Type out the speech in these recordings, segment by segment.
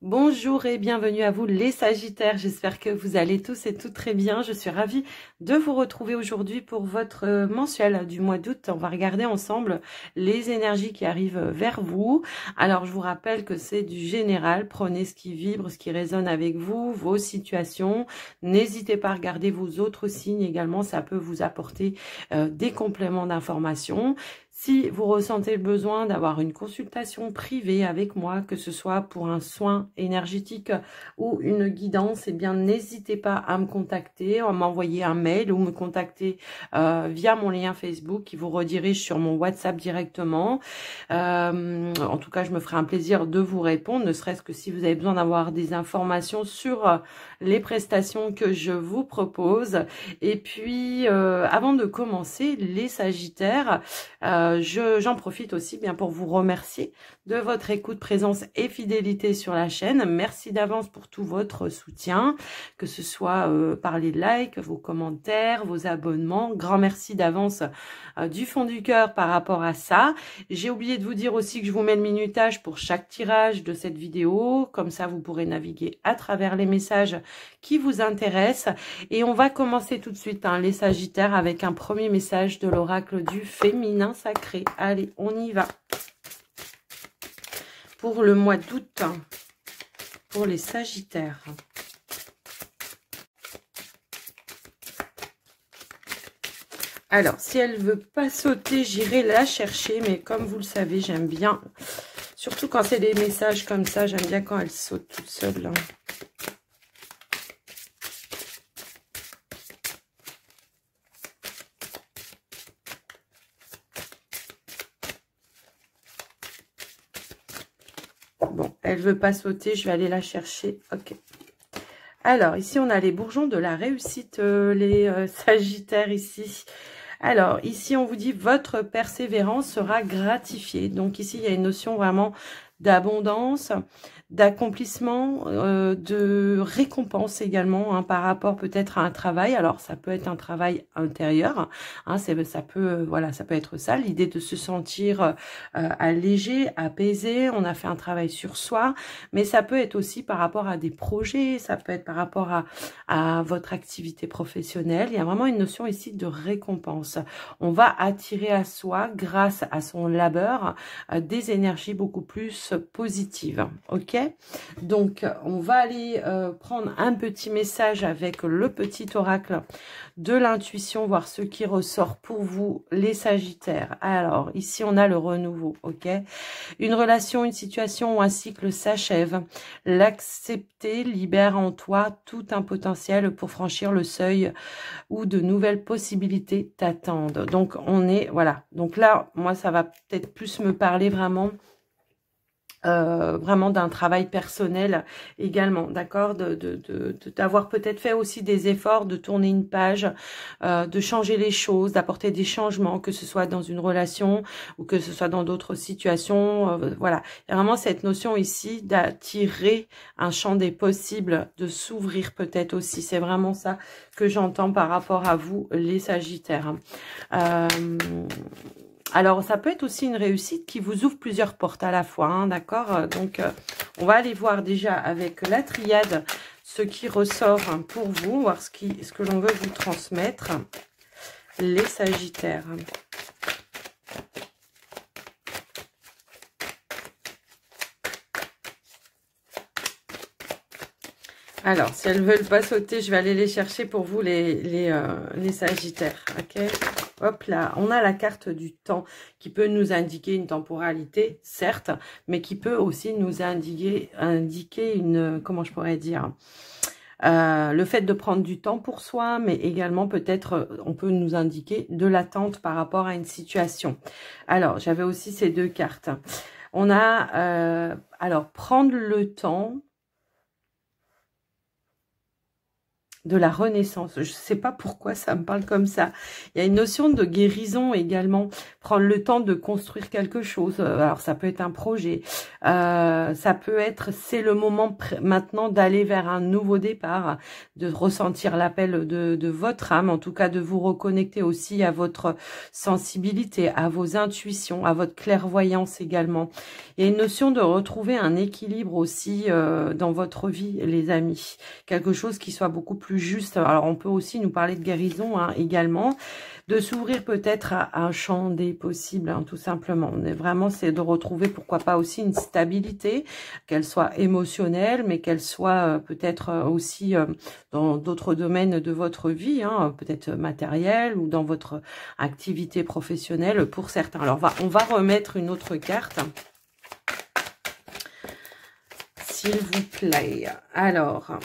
Bonjour et bienvenue à vous les Sagittaires, j'espère que vous allez tous et toutes très bien. Je suis ravie de vous retrouver aujourd'hui pour votre mensuel du mois d'août. On va regarder ensemble les énergies qui arrivent vers vous. Alors je vous rappelle que c'est du général, prenez ce qui vibre, ce qui résonne avec vous, vos situations. N'hésitez pas à regarder vos autres signes également, ça peut vous apporter des compléments d'informations. Si vous ressentez le besoin d'avoir une consultation privée avec moi, que ce soit pour un soin énergétique ou une guidance, eh bien n'hésitez pas à me contacter, à m'envoyer un mail ou me contacter via mon lien Facebook qui vous redirige sur mon WhatsApp directement. En tout cas, je me ferai un plaisir de vous répondre, ne serait-ce que si vous avez besoin d'avoir des informations sur les prestations que je vous propose. Et puis, avant de commencer, les Sagittaires, j'en profite aussi bien pour vous remercier de votre écoute, présence et fidélité sur la chaîne. Merci d'avance pour tout votre soutien, que ce soit par les likes, vos commentaires, vos abonnements. Grand merci d'avance du fond du cœur par rapport à ça. J'ai oublié de vous dire aussi que je vous mets le minutage pour chaque tirage de cette vidéo. Comme ça, vous pourrez naviguer à travers les messages qui vous intéressent. Et on va commencer tout de suite, les Sagittaires, avec un premier message de l'oracle du féminin sacré. Allez, on y va. Pour le mois d'août, pour les Sagittaires. Alors, si elle veut pas sauter, j'irai la chercher. Mais comme vous le savez, j'aime bien, surtout quand c'est des messages comme ça, j'aime bien quand elle saute toute seule, là. Bon, elle veut pas sauter, je vais aller la chercher. Ok. Alors, ici, on a les bourgeons de la réussite, les Sagittaires ici. Alors, ici, on vous dit, votre persévérance sera gratifiée. Donc, ici, il y a une notion vraiment d'abondance, d'accomplissement, de récompense également, par rapport peut-être à un travail. Alors, ça peut être un travail intérieur, ça peut, voilà, ça peut être ça, l'idée de se sentir allégé, apaisé. On a fait un travail sur soi, mais ça peut être aussi par rapport à des projets, ça peut être par rapport à votre activité professionnelle. Il y a vraiment une notion ici de récompense. On va attirer à soi, grâce à son labeur, des énergies beaucoup plus positives. Ok, donc on va aller prendre un petit message avec le petit oracle de l'intuition, voir ce qui ressort pour vous les Sagittaires. Alors ici on a le renouveau. Ok, une relation, une situation ou un cycle s'achève. L'accepter libère en toi tout un potentiel pour franchir le seuil où de nouvelles possibilités t'attendent. Donc on est, voilà, donc là moi ça va peut-être plus me parler vraiment d'un travail personnel également, d'accord, d'avoir peut-être fait aussi des efforts, de tourner une page, de changer les choses, d'apporter des changements, que ce soit dans une relation ou que ce soit dans d'autres situations, voilà. Il y a vraiment cette notion ici d'attirer un champ des possibles, de s'ouvrir peut-être aussi, c'est vraiment ça que j'entends par rapport à vous les Sagittaires. Alors, ça peut être aussi une réussite qui vous ouvre plusieurs portes à la fois, d'accord? Donc, on va aller voir déjà avec la triade ce qui ressort pour vous, voir ce que l'on veut vous transmettre, les Sagittaires. Alors, si elles ne veulent pas sauter, je vais aller les chercher pour vous, les Sagittaires, ok? Hop là, on a la carte du temps qui peut nous indiquer une temporalité, certes, mais qui peut aussi nous indiquer une, comment je pourrais dire, le fait de prendre du temps pour soi, mais également peut-être, on peut nous indiquer de l'attente par rapport à une situation. Alors, j'avais aussi ces deux cartes. On a, alors, prendre le temps de la renaissance. Je ne sais pas pourquoi ça me parle comme ça. Il y a une notion de guérison également. Prendre le temps de construire quelque chose. Alors, ça peut être un projet. Ça peut être, c'est le moment maintenant d'aller vers un nouveau départ, de ressentir l'appel de votre âme, en tout cas de vous reconnecter aussi à votre sensibilité, à vos intuitions, à votre clairvoyance également. Il y a une notion de retrouver un équilibre aussi dans votre vie, les amis. Quelque chose qui soit beaucoup plus juste. Alors, on peut aussi nous parler de guérison également, de s'ouvrir peut-être à un champ des possibles, tout simplement. Vraiment, c'est de retrouver, pourquoi pas aussi une stabilité, qu'elle soit émotionnelle, mais qu'elle soit peut-être aussi dans d'autres domaines de votre vie, peut-être matériel ou dans votre activité professionnelle pour certains. Alors, on va remettre une autre carte. S'il vous plaît. Alors,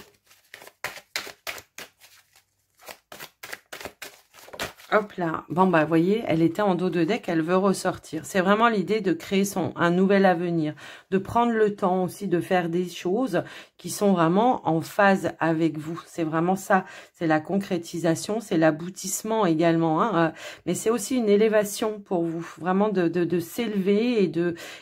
hop là. Bon, bah, vous voyez, elle était en dos de deck, elle veut ressortir. C'est vraiment l'idée de créer un nouvel avenir, de prendre le temps aussi de faire des choses qui sont vraiment en phase avec vous. C'est vraiment ça. C'est la concrétisation, c'est l'aboutissement également. Mais c'est aussi une élévation pour vous. Vraiment de s'élever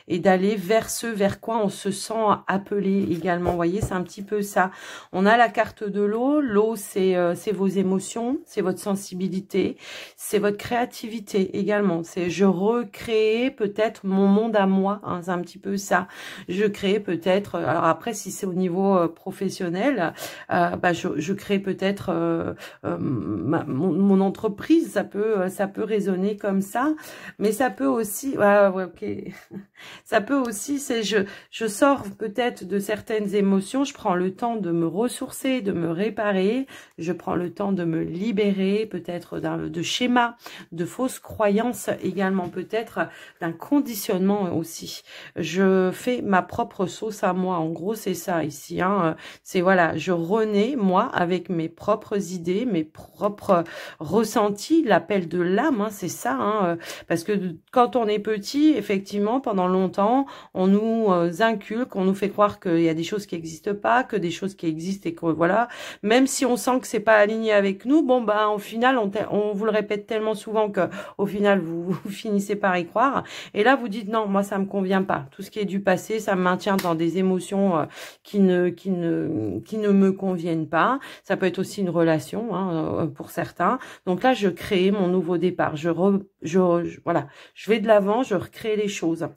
et d'aller vers ce vers quoi on se sent appelé également. Vous voyez, c'est un petit peu ça. On a la carte de l'eau. L'eau, c'est vos émotions, c'est votre sensibilité. C'est votre créativité également. C'est je recrée peut-être mon monde à moi. C'est un petit peu ça. Je crée peut-être. Alors après, si c'est au niveau professionnel, je crée peut-être mon entreprise. Ça peut résonner comme ça. Mais ça peut aussi. Ok. Ça peut aussi. C'est je sors peut-être de certaines émotions. Je prends le temps de me ressourcer, de me réparer. Je prends le temps de me libérer peut-être de schémas, de fausses croyances également, peut-être d'un conditionnement aussi. Je fais ma propre sauce à moi. En gros, c'est ça ici. C'est voilà, je renais moi avec mes propres idées, mes propres ressentis, l'appel de l'âme. C'est ça. Parce que quand on est petit, effectivement, pendant longtemps, on nous inculque, on nous fait croire qu'il y a des choses qui n'existent pas, que des choses qui existent et que voilà. Même si on sent que c'est pas aligné avec nous, bon bah au final, on vous le répète tellement souvent que au final vous finissez par y croire. Et là vous dites non, moi ça me convient pas. Tout ce qui est du passé, ça me maintient dans des émotions qui ne me conviennent pas. Ça peut être aussi une relation pour certains. Donc là je crée mon nouveau départ. Voilà, je vais de l'avant, je recrée les choses.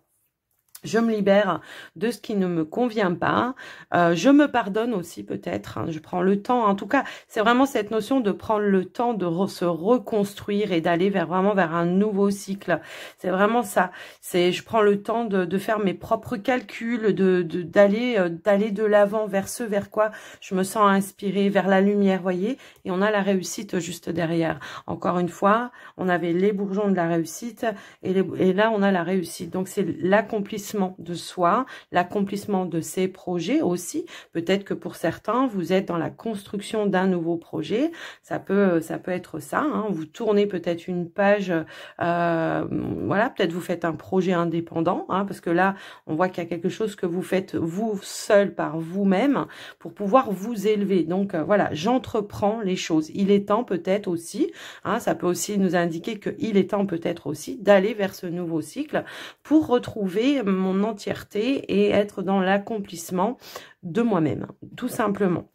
Je me libère de ce qui ne me convient pas. Je me pardonne aussi peut-être. Je prends le temps. En tout cas, c'est vraiment cette notion de prendre le temps de se reconstruire et d'aller vraiment vers un nouveau cycle. C'est vraiment ça. Je prends le temps de faire mes propres calculs, d'aller de l'avant vers ce vers quoi je me sens inspirée, vers la lumière, voyez. Et on a la réussite juste derrière. Encore une fois, on avait les bourgeons de la réussite et là on a la réussite. Donc c'est l'accomplissement de soi, l'accomplissement de ses projets aussi. Peut-être que pour certains, vous êtes dans la construction d'un nouveau projet. Ça peut être ça. Vous tournez peut-être une page. Voilà, peut-être vous faites un projet indépendant, parce que là, on voit qu'il y a quelque chose que vous faites vous seul par vous-même pour pouvoir vous élever. Donc voilà, j'entreprends les choses. Il est temps peut-être aussi. Ça peut aussi nous indiquer qu'il est temps peut-être aussi d'aller vers ce nouveau cycle pour retrouver mon entièreté et être dans l'accomplissement de moi-même, tout simplement.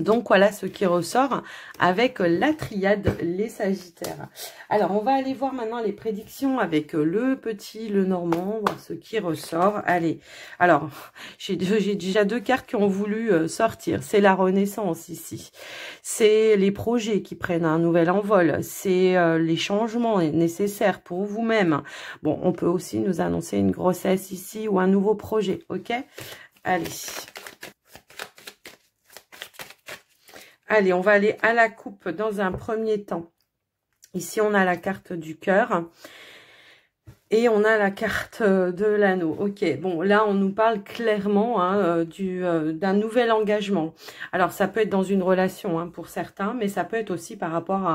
Donc, voilà ce qui ressort avec la triade, les Sagittaires. Alors, on va aller voir maintenant les prédictions avec le petit, le normand, voir ce qui ressort. Allez, alors, j'ai déjà deux cartes qui ont voulu sortir. C'est la renaissance ici. C'est les projets qui prennent un nouvel envol. C'est les changements nécessaires pour vous-même. Bon, on peut aussi nous annoncer une grossesse ici ou un nouveau projet, ok? Allez. Allez, on va aller à la coupe dans un premier temps. Ici, on a la carte du cœur. Et on a la carte de l'anneau. Ok, bon, là, on nous parle clairement d'un nouvel engagement. Alors, ça peut être dans une relation pour certains, mais ça peut être aussi par rapport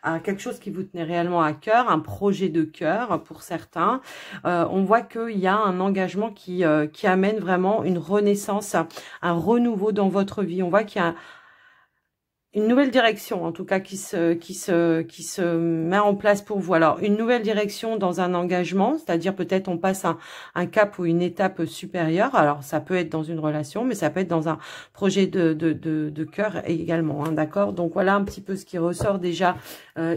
à quelque chose qui vous tenait réellement à cœur, un projet de cœur pour certains. On voit qu'il y a un engagement qui amène vraiment une renaissance, un renouveau dans votre vie. On voit qu'il y a une nouvelle direction, en tout cas, qui se met en place pour vous. Alors, une nouvelle direction dans un engagement, c'est-à-dire peut-être on passe un cap ou une étape supérieure. Alors, ça peut être dans une relation, mais ça peut être dans un projet de cœur également, hein, d'accord? Donc, voilà un petit peu ce qui ressort déjà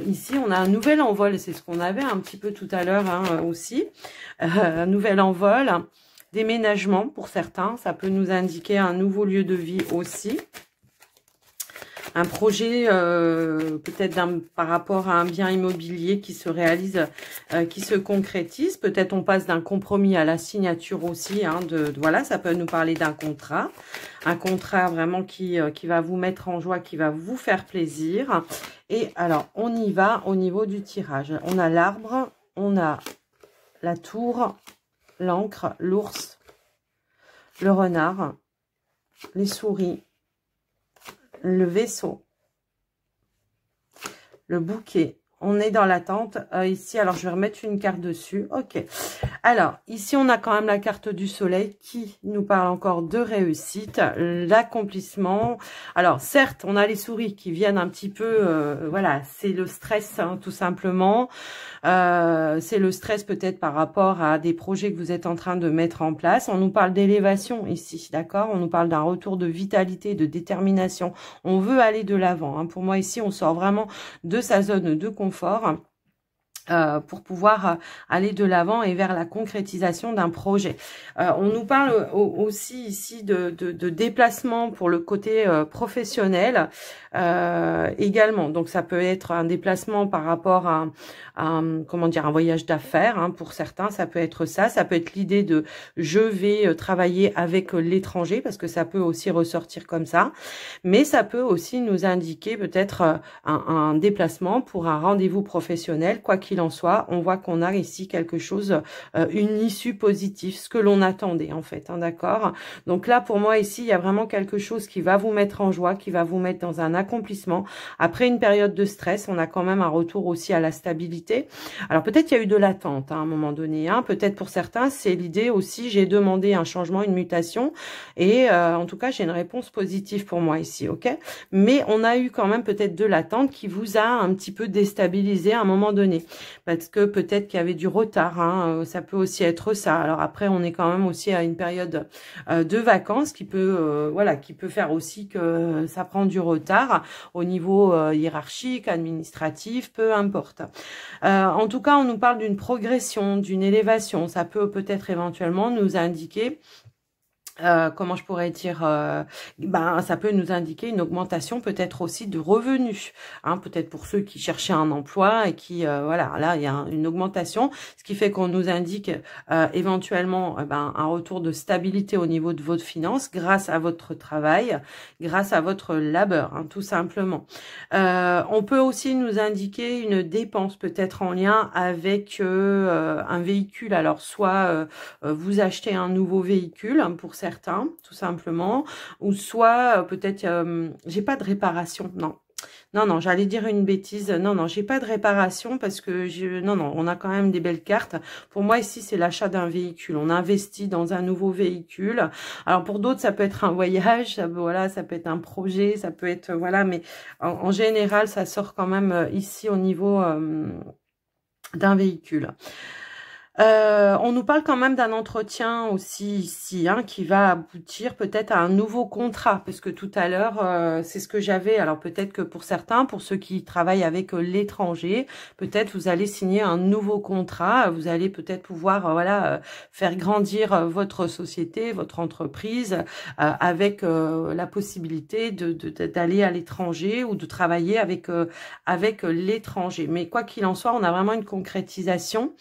ici. On a un nouvel envol, c'est ce qu'on avait un petit peu tout à l'heure hein, aussi. Un nouvel envol, déménagement pour certains. Ça peut nous indiquer un nouveau lieu de vie aussi. Un projet peut-être par rapport à un bien immobilier qui se réalise, qui se concrétise. Peut-être on passe d'un compromis à la signature aussi. Hein, voilà, ça peut nous parler d'un contrat. Un contrat vraiment qui va vous mettre en joie, qui va vous faire plaisir. Et alors, on y va au niveau du tirage. On a l'arbre, on a la tour, l'encre, l'ours, le renard, les souris, le vaisseau, le bouquet. On est dans l'attente ici. Alors, je vais remettre une carte dessus. Ok. Alors, ici, on a quand même la carte du soleil qui nous parle encore de réussite, l'accomplissement. Alors, certes, on a les souris qui viennent un petit peu, voilà, c'est le stress, hein, tout simplement. C'est le stress peut-être par rapport à des projets que vous êtes en train de mettre en place. On nous parle d'élévation ici, d'accord? On nous parle d'un retour de vitalité, de détermination. On veut aller de l'avant. Hein. Pour moi, ici, on sort vraiment de sa zone de confort. Pour pouvoir aller de l'avant et vers la concrétisation d'un projet. On nous parle aussi ici de déplacement pour le côté professionnel également. Donc ça peut être un déplacement par rapport à comment dire, un voyage d'affaires hein, pour certains, ça peut être ça. Ça peut être l'idée de je vais travailler avec l'étranger parce que ça peut aussi ressortir comme ça. Mais ça peut aussi nous indiquer peut-être un déplacement pour un rendez-vous professionnel, quoi qu'il en soit, on voit qu'on a ici quelque chose, une issue positive, ce que l'on attendait en fait, hein, d'accord? Donc là, pour moi, ici, il y a vraiment quelque chose qui va vous mettre en joie, qui va vous mettre dans un accomplissement. Après une période de stress, on a quand même un retour aussi à la stabilité. Alors peut-être il y a eu de l'attente hein, à un moment donné, hein. Peut-être pour certains, c'est l'idée aussi, j'ai demandé un changement, une mutation, et en tout cas, j'ai une réponse positive pour moi ici, ok? Mais on a eu quand même peut-être de l'attente qui vous a un petit peu déstabilisé à un moment donné. Parce que peut-être qu'il y avait du retard, hein, ça peut aussi être ça. Alors après, on est quand même aussi à une période de vacances qui peut, voilà, qui peut faire aussi que ça prend du retard au niveau hiérarchique, administratif, peu importe. En tout cas, on nous parle d'une progression, d'une élévation. Ça peut peut-être éventuellement nous indiquer comment je pourrais dire, ça peut nous indiquer une augmentation peut-être aussi de revenus, hein, peut-être pour ceux qui cherchaient un emploi et qui, voilà, là il y a une augmentation, ce qui fait qu'on nous indique éventuellement un retour de stabilité au niveau de votre finance grâce à votre travail, grâce à votre labeur, hein, tout simplement. On peut aussi nous indiquer une dépense peut-être en lien avec un véhicule, alors soit vous achetez un nouveau véhicule hein, pour certains, tout simplement, ou soit peut-être, j'ai pas de réparation, non. Non, j'allais dire une bêtise. Non, j'ai pas de réparation parce que non, on a quand même des belles cartes. Pour moi, ici, c'est l'achat d'un véhicule. On investit dans un nouveau véhicule. Alors, pour d'autres, ça peut être un voyage, voilà, ça peut être un projet, ça peut être, voilà, mais en général, ça sort quand même ici au niveau d'un véhicule. On nous parle quand même d'un entretien aussi ici, hein, qui va aboutir peut-être à un nouveau contrat, parce que tout à l'heure, c'est ce que j'avais. Alors peut-être que pour certains, pour ceux qui travaillent avec l'étranger, peut-être vous allez signer un nouveau contrat, vous allez peut-être pouvoir voilà faire grandir votre société, votre entreprise, avec la possibilité d'aller à l'étranger ou de travailler avec l'étranger. Mais quoi qu'il en soit, on a vraiment une concrétisation.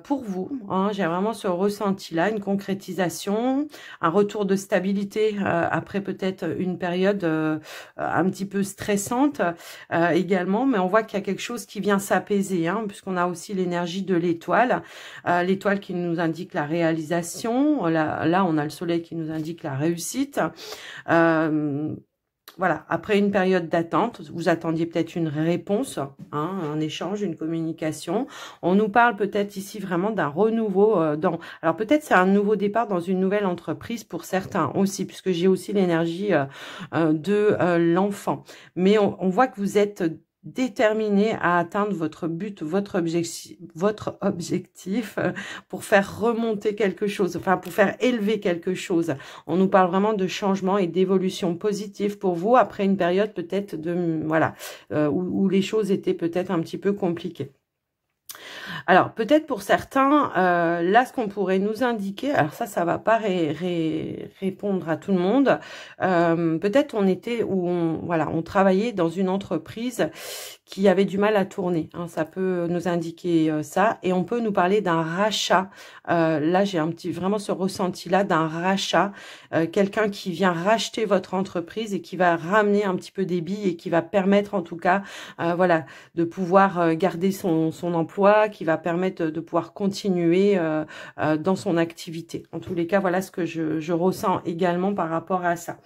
Pour vous, hein, j'ai vraiment ce ressenti-là, une concrétisation, un retour de stabilité après peut-être une période un petit peu stressante également, mais on voit qu'il y a quelque chose qui vient s'apaiser, hein, puisqu'on a aussi l'énergie de l'étoile, l'étoile qui nous indique la réalisation, là on a le soleil qui nous indique la réussite. voilà, après une période d'attente, vous attendiez peut-être une réponse, hein, un échange, une communication. On nous parle peut-être ici vraiment d'un renouveau alors peut-être c'est un nouveau départ dans une nouvelle entreprise pour certains aussi, puisque j'ai aussi l'énergie de l'enfant. Mais on voit que vous êtes déterminé à atteindre votre but, votre objectif pour faire remonter quelque chose, enfin pour faire élever quelque chose. On nous parle vraiment de changement et d'évolution positive pour vous après une période peut-être de voilà où les choses étaient peut-être un petit peu compliquées. Alors, peut-être pour certains, là, ce qu'on pourrait nous indiquer, alors ça va pas répondre à tout le monde. Peut-être on travaillait dans une entreprise qui avait du mal à tourner. Hein, ça peut nous indiquer ça. Et on peut nous parler d'un rachat. Là, j'ai vraiment ce ressenti-là d'un rachat. Quelqu'un qui vient racheter votre entreprise et qui va ramener un petit peu des billes et qui va permettre en tout cas, voilà, de pouvoir garder son emploi, qui va permettre de pouvoir continuer dans son activité. En tous les cas, voilà ce que je ressens également par rapport à ça.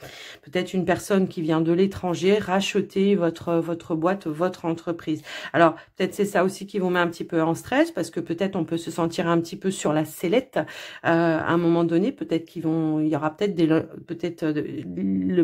Peut-être une personne qui vient de l'étranger racheter votre boîte, votre entreprise. Alors, peut-être c'est ça aussi qui vous met un petit peu en stress parce que peut-être on peut se sentir un petit peu sur la sellette à un moment donné. Peut-être il y aura peut-être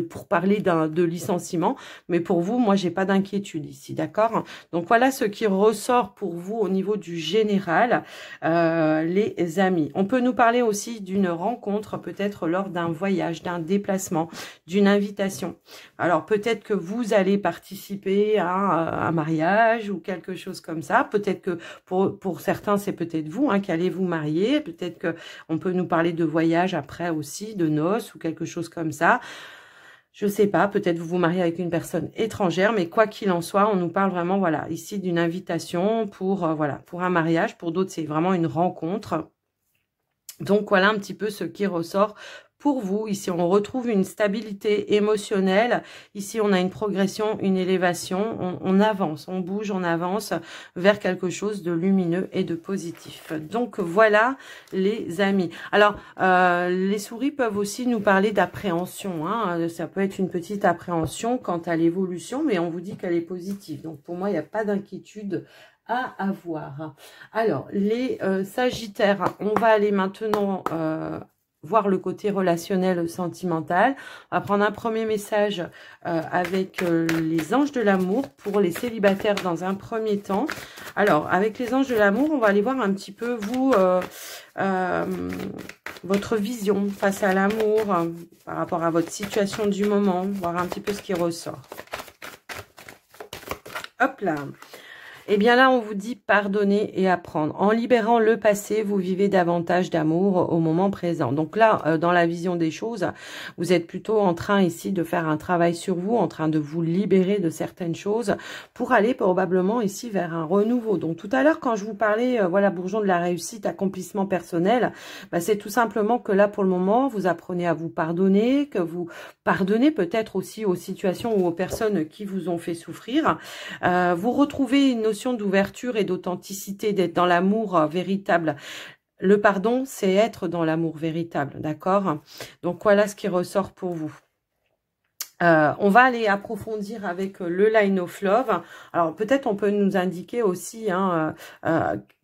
pour parler de licenciement, mais pour vous, moi, j'ai pas d'inquiétude ici, d'accord? Donc voilà ce qui ressort pour vous au niveau du général, les amis. On peut nous parler aussi d'une rencontre, peut-être lors d'un voyage, d'un déplacement, d'une invitation. Alors peut-être que vous allez participer à un mariage ou quelque chose comme ça. Peut-être que pour certains, c'est peut-être vous qui allez vous marier. Peut-être que on peut nous parler de voyage après aussi, de noces ou quelque chose comme ça. Je sais pas, peut-être vous vous mariez avec une personne étrangère, mais quoi qu'il en soit, on nous parle vraiment, voilà, ici d'une invitation pour, voilà, pour un mariage. Pour d'autres, c'est vraiment une rencontre. Donc, voilà un petit peu ce qui ressort pour vous. Ici, on retrouve une stabilité émotionnelle. Ici, on a une progression, une élévation. On avance, on bouge, on avance vers quelque chose de lumineux et de positif. Donc, voilà les amis. Alors, les souris peuvent aussi nous parler d'appréhension. Hein. Ça peut être une petite appréhension quant à l'évolution, mais on vous dit qu'elle est positive. Donc, pour moi, il n'y a pas d'inquiétude à avoir. Alors, les Sagittaires, on va aller maintenant voir le côté relationnel sentimental. On va prendre un premier message avec les anges de l'amour pour les célibataires dans un premier temps. Alors, avec les anges de l'amour, on va aller voir un petit peu, vous, votre vision face à l'amour, par rapport à votre situation du moment, voir un petit peu ce qui ressort. Hop là. Eh bien là, on vous dit pardonner et apprendre. En libérant le passé, vous vivez davantage d'amour au moment présent. Donc là, dans la vision des choses, vous êtes plutôt en train ici de faire un travail sur vous, en train de vous libérer de certaines choses pour aller probablement ici vers un renouveau. Donc tout à l'heure, quand je vous parlais, voilà, bourgeon de la réussite, accomplissement personnel, bah, c'est tout simplement que là, pour le moment, vous apprenez à vous pardonner, que vous pardonnez peut-être aussi aux situations ou aux personnes qui vous ont fait souffrir. Vous retrouvez une notion d'ouverture et d'authenticité, d'être dans l'amour véritable. Le pardon, c'est être dans l'amour véritable, d'accord? Donc, voilà ce qui ressort pour vous. On va aller approfondir avec le Line of Love. Alors, peut-être on peut nous indiquer aussi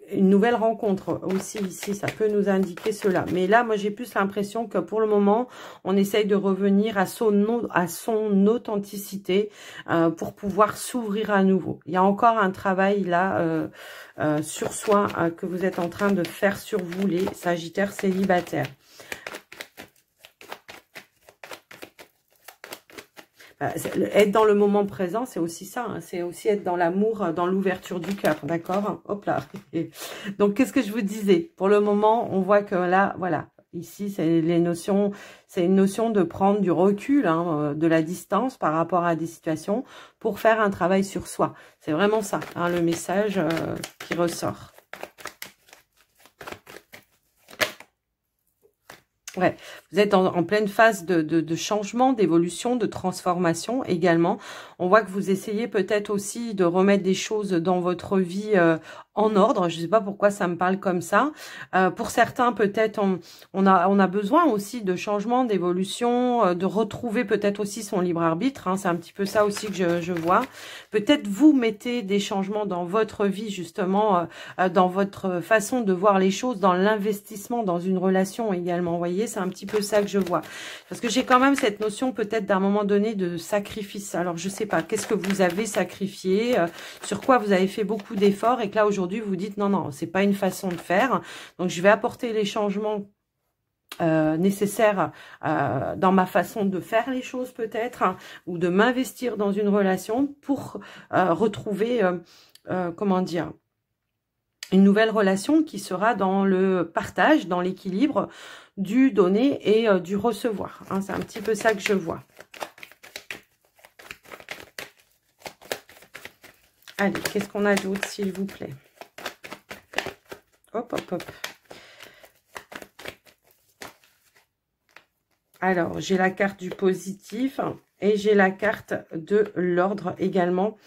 une nouvelle rencontre aussi ici, ça peut nous indiquer cela. Mais là, moi, j'ai plus l'impression que pour le moment, on essaye de revenir à son authenticité pour pouvoir s'ouvrir à nouveau. Il y a encore un travail là sur soi que vous êtes en train de faire sur vous, les Sagittaires célibataires. Être dans le moment présent, c'est aussi ça. Hein, c'est aussi être dans l'amour, dans l'ouverture du cœur. D'accord? Hop là. Donc, qu'est-ce que je vous disais? Pour le moment, on voit que là, voilà. Ici, c'est une notion de prendre du recul, hein, de la distance par rapport à des situations pour faire un travail sur soi. C'est vraiment ça, hein, le message qui ressort. Ouais, vous êtes en pleine phase de changement, d'évolution, de transformation également. On voit que vous essayez peut-être aussi de remettre des choses dans votre vie en ordre. Je ne sais pas pourquoi ça me parle comme ça. Pour certains, peut-être, on a besoin aussi de changement, d'évolution, de retrouver peut-être aussi son libre arbitre. Hein. C'est un petit peu ça aussi que je vois. Peut-être vous mettez des changements dans votre vie, justement, dans votre façon de voir les choses, dans l'investissement, dans une relation également. Vous voyez, c'est un petit peu ça que je vois. Parce que j'ai quand même cette notion peut-être d'un moment donné de sacrifice. Alors, je sais pas, qu'est-ce que vous avez sacrifié, sur quoi vous avez fait beaucoup d'efforts et que là, aujourd'hui, vous dites non, non, c'est pas une façon de faire. Donc, je vais apporter les changements nécessaires dans ma façon de faire les choses peut-être, hein, ou de m'investir dans une relation pour retrouver, comment dire, une nouvelle relation qui sera dans le partage, dans l'équilibre du donner et du recevoir. Hein, c'est un petit peu ça que je vois. Allez, qu'est-ce qu'on a d'autre, s'il vous plaît? Hop, hop, hop. Alors, j'ai la carte du positif et j'ai la carte de l'ordre également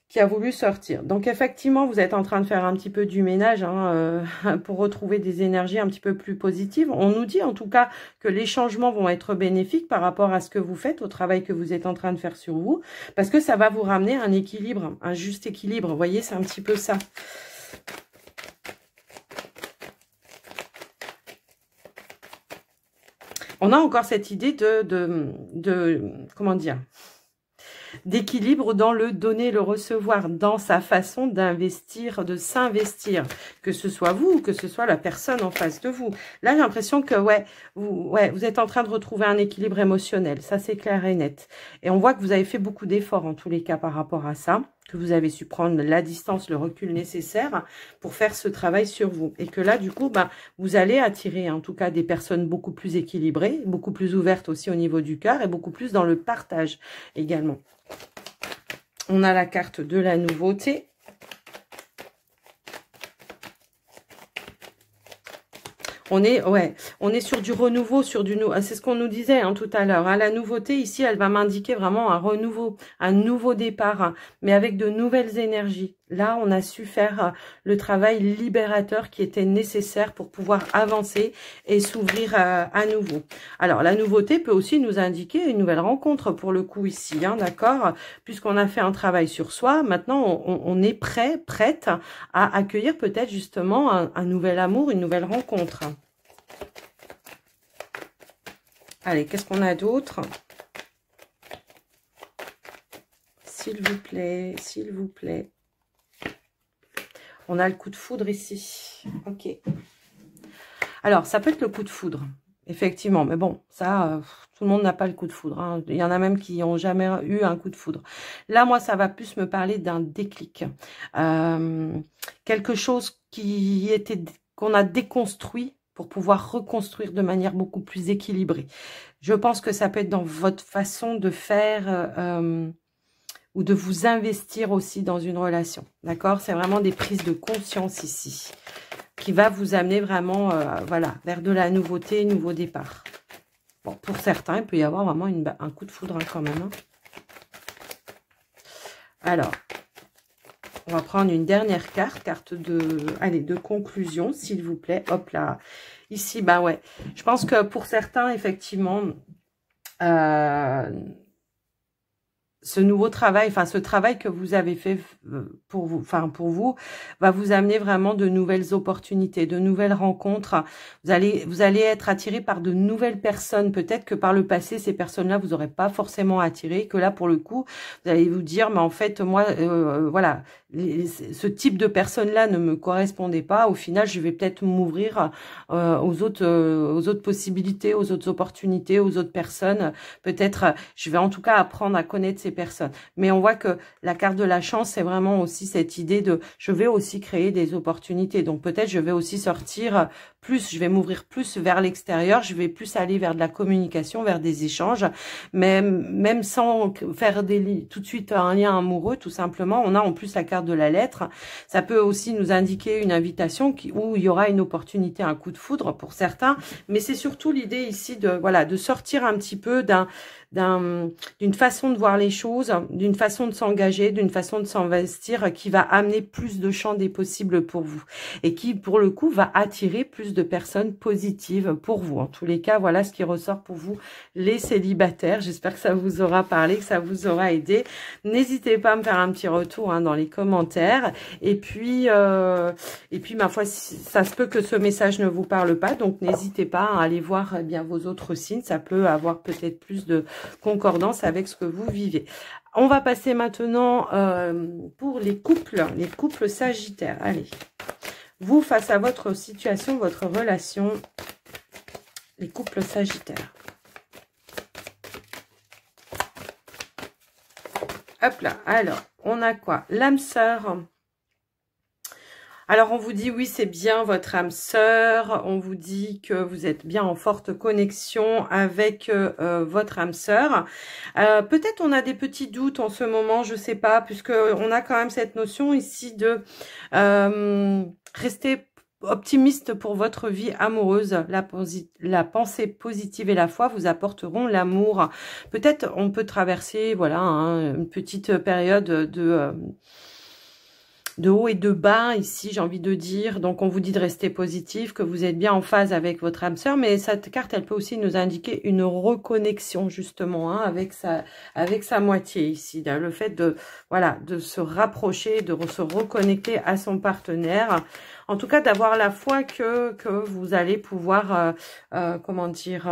qui a voulu sortir. Donc, effectivement, vous êtes en train de faire un petit peu du ménage hein, pour retrouver des énergies un petit peu plus positives. On nous dit en tout cas que les changements vont être bénéfiques par rapport à ce que vous faites, au travail que vous êtes en train de faire sur vous, parce que ça va vous ramener un équilibre, un juste équilibre. Vous voyez, c'est un petit peu ça. On a encore cette idée de comment dire, d'équilibre dans le donner, le recevoir, dans sa façon d'investir, de s'investir, que ce soit vous ou que ce soit la personne en face de vous. Là, j'ai l'impression que vous êtes en train de retrouver un équilibre émotionnel, ça c'est clair et net. Et on voit que vous avez fait beaucoup d'efforts en tous les cas par rapport à ça, que vous avez su prendre la distance, le recul nécessaire pour faire ce travail sur vous. Et que là, du coup, vous allez attirer en tout cas des personnes beaucoup plus équilibrées, beaucoup plus ouvertes aussi au niveau du cœur et beaucoup plus dans le partage également. On a la carte de la nouveauté. On est sur du renouveau, sur du nouveau. C'est ce qu'on nous disait hein, tout à l'heure. Hein. La nouveauté ici, elle va m'indiquer vraiment un renouveau, un nouveau départ, hein, mais avec de nouvelles énergies. Là, on a su faire le travail libérateur qui était nécessaire pour pouvoir avancer et s'ouvrir à nouveau. Alors, la nouveauté peut aussi nous indiquer une nouvelle rencontre pour le coup ici, hein, d'accord? Puisqu'on a fait un travail sur soi, maintenant, on est prête à accueillir peut-être justement un nouvel amour, une nouvelle rencontre. Allez, qu'est-ce qu'on a d'autre? S'il vous plaît, s'il vous plaît. On a le coup de foudre ici. Ok. Alors, ça peut être le coup de foudre, effectivement. Mais bon, ça, tout le monde n'a pas le coup de foudre. Hein. Il y en a même qui n'ont jamais eu un coup de foudre. Là, moi, ça va plus me parler d'un déclic. Quelque chose qu'on a déconstruit pour pouvoir reconstruire de manière beaucoup plus équilibrée. Je pense que ça peut être dans votre façon de faire... ou de vous investir aussi dans une relation. D'accord? C'est vraiment des prises de conscience ici qui va vous amener vraiment voilà, vers de la nouveauté, nouveau départ. Bon, pour certains, il peut y avoir vraiment un coup de foudre hein, quand même. Hein. Alors, on va prendre une dernière carte de conclusion, s'il vous plaît. Hop là. Ici, ouais. Je pense que pour certains, effectivement... ce nouveau travail, enfin ce travail que vous avez fait pour vous, va vous amener vraiment de nouvelles opportunités, de nouvelles rencontres. Vous allez être attiré par de nouvelles personnes. Peut-être que par le passé, ces personnes-là, vous n'aurez pas forcément attiré. Que là, pour le coup, vous allez vous dire, mais en fait, moi, voilà, ce type de personnes-là ne me correspondait pas. Au final, je vais peut-être m'ouvrir aux autres possibilités, aux autres opportunités, aux autres personnes. Peut-être, je vais en tout cas apprendre à connaître ces personnes. Mais on voit que la carte de la chance, c'est vraiment aussi cette idée de je vais aussi créer des opportunités. Donc peut-être je vais aussi sortir plus, je vais m'ouvrir plus vers l'extérieur, je vais plus aller vers de la communication, vers des échanges, mais même sans faire tout de suite un lien amoureux, tout simplement. On a en plus la carte de la lettre. Ça peut aussi nous indiquer une invitation où il y aura une opportunité, un coup de foudre pour certains. Mais c'est surtout l'idée ici de sortir un petit peu d'une façon de voir les choses, d'une façon de s'engager, d'une façon de s'investir qui va amener plus de champs des possibles pour vous et qui, pour le coup, va attirer plus de personnes positives pour vous. En tous les cas, voilà ce qui ressort pour vous, les célibataires. J'espère que ça vous aura parlé, que ça vous aura aidé. N'hésitez pas à me faire un petit retour dans les commentaires. Et puis, ma foi, ça se peut que ce message ne vous parle pas, donc n'hésitez pas à aller voir bien vos autres signes. Ça peut avoir peut-être plus de concordance avec ce que vous vivez. On va passer maintenant pour les couples sagittaires. Allez, vous face à votre situation, votre relation, les couples sagittaires. Hop là, alors, on a quoi? L'âme sœur. Alors, on vous dit, oui, c'est bien votre âme sœur. On vous dit que vous êtes bien en forte connexion avec votre âme sœur. Peut-être on a des petits doutes en ce moment, je sais pas, puisque on a quand même cette notion ici de rester optimiste pour votre vie amoureuse. La pensée positive et la foi vous apporteront l'amour. Peut-être on peut traverser, voilà, une petite période de haut et de bas ici, j'ai envie de dire. Donc, on vous dit de rester positif, que vous êtes bien en phase avec votre âme sœur. Mais cette carte, elle peut aussi nous indiquer une reconnexion, justement, avec sa moitié ici. Le fait de, voilà, de se rapprocher, de se reconnecter à son partenaire. En tout cas, d'avoir la foi que vous allez pouvoir, comment dire,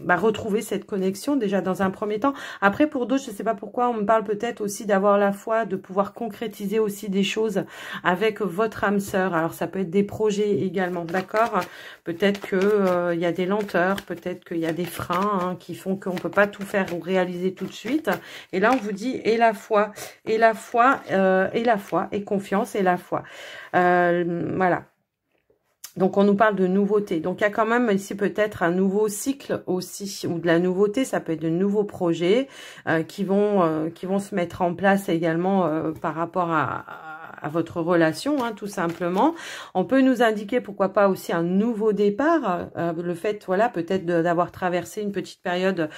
retrouver cette connexion déjà dans un premier temps. Après, pour d'autres, je ne sais pas pourquoi, on me parle peut-être aussi d'avoir la foi, de pouvoir concrétiser aussi des choses avec votre âme sœur. Alors, ça peut être des projets également, d'accord? Peut-être que y a des lenteurs, peut-être qu'il y a des freins qui font qu'on ne peut pas tout faire ou réaliser tout de suite. Et là, on vous dit, et la foi, et la foi, et la foi, et confiance, et la foi. Voilà. Donc, on nous parle de nouveauté. Donc, il y a quand même ici peut-être un nouveau cycle aussi, ou de la nouveauté. Ça peut être de nouveaux projets qui vont se mettre en place également par rapport à votre relation, tout simplement. On peut nous indiquer, pourquoi pas, aussi un nouveau départ. Le fait, voilà, peut-être d'avoir traversé une petite période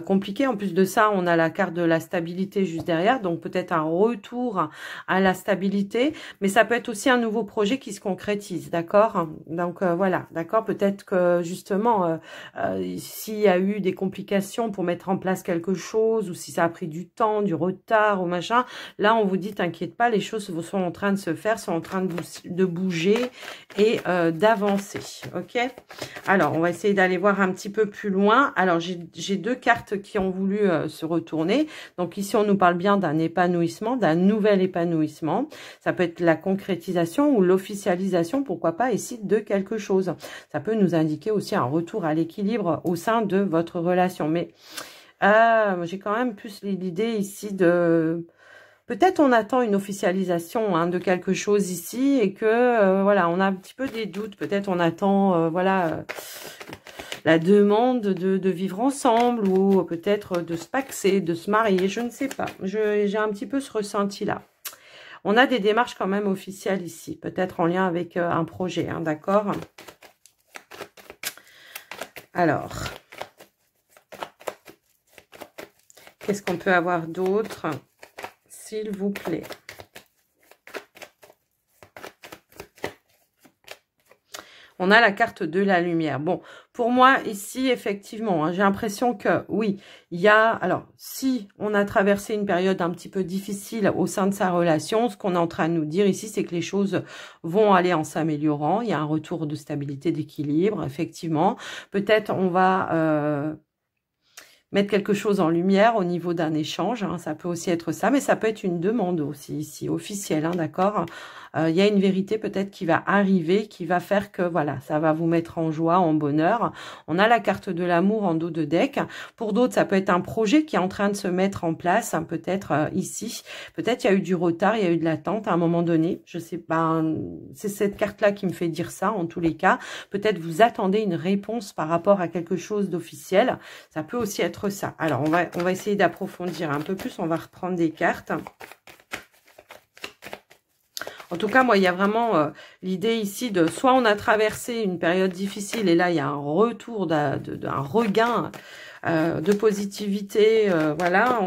compliquée. En plus de ça, on a la carte de la stabilité juste derrière. Donc, peut-être un retour à la stabilité. Mais ça peut être aussi un nouveau projet qui se concrétise, d'accord? Donc, voilà, d'accord? Peut-être que, justement, s'il y a eu des complications pour mettre en place quelque chose, ou si ça a pris du temps, du retard, ou machin, là, on vous dit, t'inquiète pas, les choses sont en train de se faire, sont en train de bouger et d'avancer, ok? Alors, on va essayer d'aller voir un petit peu plus loin. Alors, j'ai deux cartes qui ont voulu se retourner. Donc, ici, on nous parle bien d'un épanouissement, d'un nouvel épanouissement. Ça peut être la concrétisation ou l'officialisation, pourquoi pas, ici, de quelque chose. Ça peut nous indiquer aussi un retour à l'équilibre au sein de votre relation. Mais j'ai quand même plus l'idée ici de... Peut-être on attend une officialisation de quelque chose ici et que, voilà, on a un petit peu des doutes. Peut-être on attend, voilà, la demande de vivre ensemble ou peut-être de se paxer, de se marier, je ne sais pas. J'ai un petit peu ce ressenti-là. On a des démarches quand même officielles ici, peut-être en lien avec un projet, d'accord? Alors, qu'est-ce qu'on peut avoir d'autre ? S'il vous plaît. On a la carte de la lumière. Bon, pour moi, ici, effectivement, j'ai l'impression que, oui, il y a... Alors, si on a traversé une période un petit peu difficile au sein de sa relation, ce qu'on est en train de nous dire ici, c'est que les choses vont aller en s'améliorant. Il y a un retour de stabilité, d'équilibre, effectivement. Peut-être on va... mettre quelque chose en lumière au niveau d'un échange, ça peut aussi être ça, mais ça peut être une demande aussi ici, officielle, d'accord? Il y a une vérité peut-être qui va arriver, qui va faire que, voilà, ça va vous mettre en joie, en bonheur. On a la carte de l'amour en dos de deck. Pour d'autres, ça peut être un projet qui est en train de se mettre en place, peut-être ici. Peut-être il y a eu du retard, il y a eu de l'attente à un moment donné. Je sais pas, c'est cette carte-là qui me fait dire ça, en tous les cas. Peut-être vous attendez une réponse par rapport à quelque chose d'officiel. Ça peut aussi être ça. Alors, on va essayer d'approfondir un peu plus. On va reprendre des cartes. En tout cas, moi, il y a vraiment l'idée ici de soit on a traversé une période difficile et là, il y a un retour, un regain de positivité, voilà,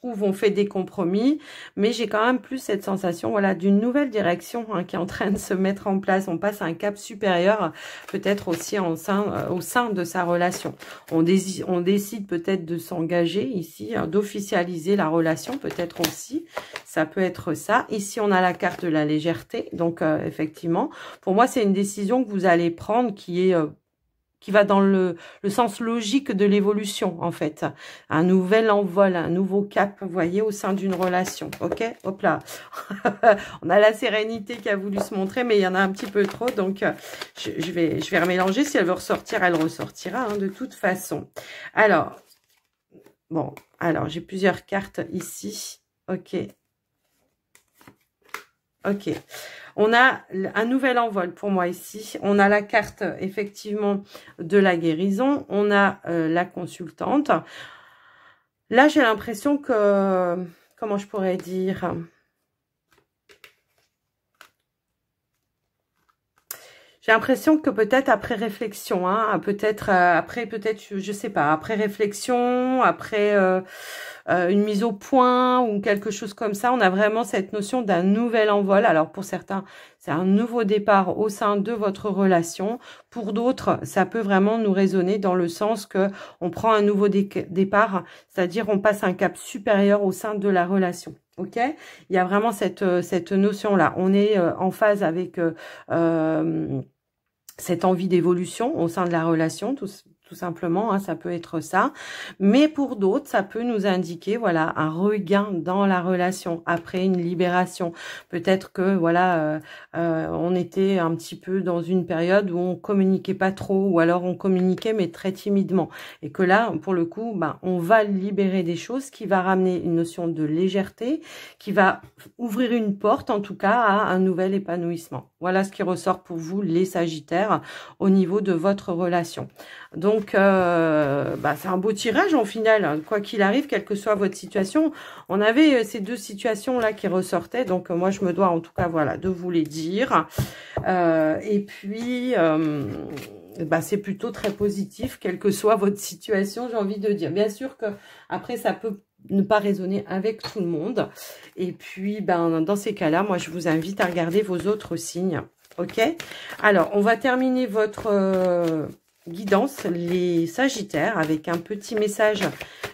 on fait des compromis, mais j'ai quand même plus cette sensation, voilà, d'une nouvelle direction hein, qui est en train de se mettre en place. On passe à un cap supérieur, peut-être aussi au sein de sa relation. On décide peut-être de s'engager ici, hein, d'officialiser la relation, peut-être aussi. Ça peut être ça. Ici, on a la carte de la légèreté. Donc, effectivement, pour moi, c'est une décision que vous allez prendre qui va dans le sens logique de l'évolution, en fait. Un nouvel envol, un nouveau cap, vous voyez, au sein d'une relation. Ok, hop là. On a la sérénité qui a voulu se montrer, mais il y en a un petit peu trop. Donc, je vais remélanger. Si elle veut ressortir, elle ressortira, hein, de toute façon. Alors, bon, alors, j'ai plusieurs cartes ici. Ok. Ok. On a un nouvel envol pour moi ici. On a la carte, effectivement, de la guérison. On a la consultante. Là, j'ai l'impression que... Comment je pourrais dire? J'ai l'impression que peut-être après réflexion, hein, peut-être après, peut-être, je sais pas, après réflexion, après une mise au point ou quelque chose comme ça, on a vraiment cette notion d'un nouvel envol. Alors pour certains, c'est un nouveau départ au sein de votre relation. Pour d'autres, ça peut vraiment nous résonner dans le sens que on prend un nouveau départ, c'est-à-dire on passe un cap supérieur au sein de la relation. Ok, il y a vraiment cette notion-là. On est en phase avec cette envie d'évolution au sein de la relation, tout simplement, hein, ça peut être ça. Mais pour d'autres, ça peut nous indiquer, voilà, un regain dans la relation après une libération. Peut-être que, voilà, on était un petit peu dans une période où on communiquait pas trop, ou alors on communiquait mais très timidement. Et que là, pour le coup, ben, on va libérer des choses qui va ramener une notion de légèreté, qui va ouvrir une porte, en tout cas, à un nouvel épanouissement. Voilà ce qui ressort pour vous, les Sagittaires, au niveau de votre relation. Donc, bah, c'est un beau tirage en final, quoi qu'il arrive, quelle que soit votre situation. On avait ces deux situations-là qui ressortaient, donc moi, je me dois en tout cas, voilà, de vous les dire. Et puis, bah, c'est plutôt très positif, quelle que soit votre situation, j'ai envie de dire. Bien sûr que après, ça peut ne pas résonner avec tout le monde. Et puis, ben, dans ces cas-là, moi, je vous invite à regarder vos autres signes. Ok? Alors, on va terminer votre guidance, les Sagittaires, avec un petit message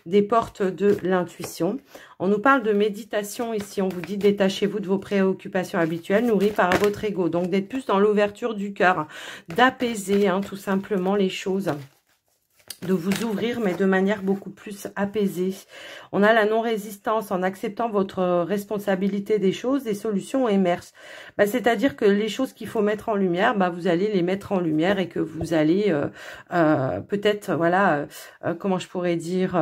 des portes de l'intuition. On nous parle de méditation ici. On vous dit détachez-vous de vos préoccupations habituelles nourries par votre ego. Donc, d'être plus dans l'ouverture du cœur, d'apaiser hein, tout simplement les choses, de vous ouvrir, mais de manière beaucoup plus apaisée. On a la non-résistance. En acceptant votre responsabilité des choses, des solutions émergent. Bah, c'est-à-dire que les choses qu'il faut mettre en lumière, bah, vous allez les mettre en lumière et que vous allez peut-être, voilà, comment je pourrais dire...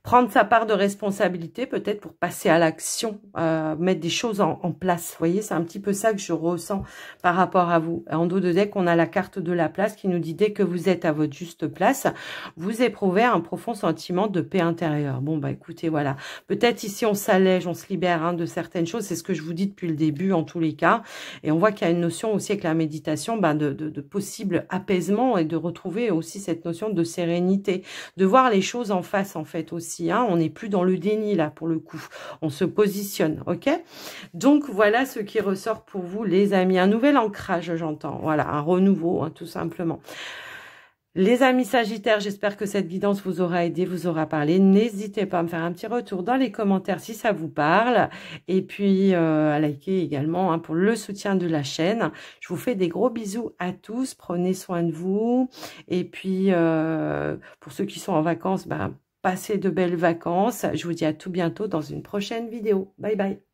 prendre sa part de responsabilité, peut-être pour passer à l'action, mettre des choses en place. Vous voyez, c'est un petit peu ça que je ressens par rapport à vous. En dos de deck, on a la carte de la place qui nous dit dès que vous êtes à votre juste place, vous éprouvez un profond sentiment de paix intérieure. Bon, bah écoutez, voilà. Peut-être ici, on s'allège, on se libère hein, de certaines choses. C'est ce que je vous dis depuis le début, en tous les cas. Et on voit qu'il y a une notion aussi avec la méditation bah, de possible apaisement et de retrouver aussi cette notion de sérénité, de voir les choses en face, en fait, aussi. Hein, on n'est plus dans le déni là pour le coup, on se positionne, ok? Donc voilà ce qui ressort pour vous les amis, un nouvel ancrage j'entends, voilà, un renouveau hein, tout simplement. Les amis Sagittaires, j'espère que cette guidance vous aura aidé, vous aura parlé. N'hésitez pas à me faire un petit retour dans les commentaires si ça vous parle. Et puis à liker également hein, pour le soutien de la chaîne. Je vous fais des gros bisous à tous. Prenez soin de vous. Et puis pour ceux qui sont en vacances, bah, passez de belles vacances. Je vous dis à tout bientôt dans une prochaine vidéo. Bye bye.